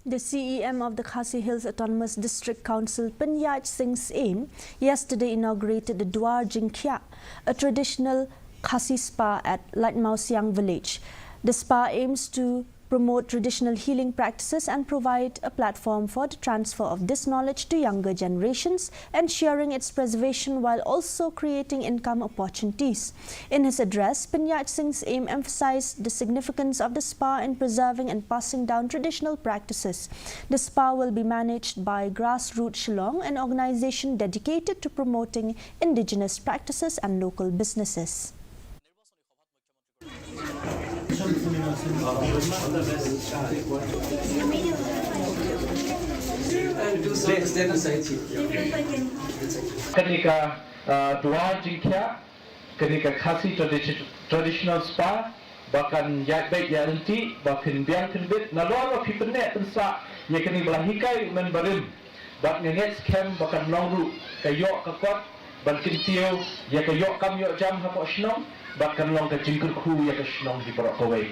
The CEM of the Khasi Hills Autonomous District Council, Khadc Singh's aim, yesterday inaugurated the Dwar Jingkhiah, a traditional Khasi spa at Laitmawsiang village. The spa aims to promote traditional healing practices and provide a platform for the transfer of this knowledge to younger generations, ensuring its preservation while also creating income opportunities. In his address, Khadc Singh's aim emphasized the significance of the spa in preserving and passing down traditional practices. The spa will be managed by Grassroots Shillong, an organization dedicated to promoting indigenous practices and local businesses. Ketika Dwar Jingkhiah, ketika Khasi traditional spa, bahkan yak baik yak lenti, bahkan biang kendit, nalor pipenet pensa, ya kini belahikai menbarim, bak ngenget scam bahkan nongru, kayok kakot, bahkan tiaw, ya kayok kam yok jam hapok shnong, bahkan long ke jingkhiah ya ke shnong di perok kawai.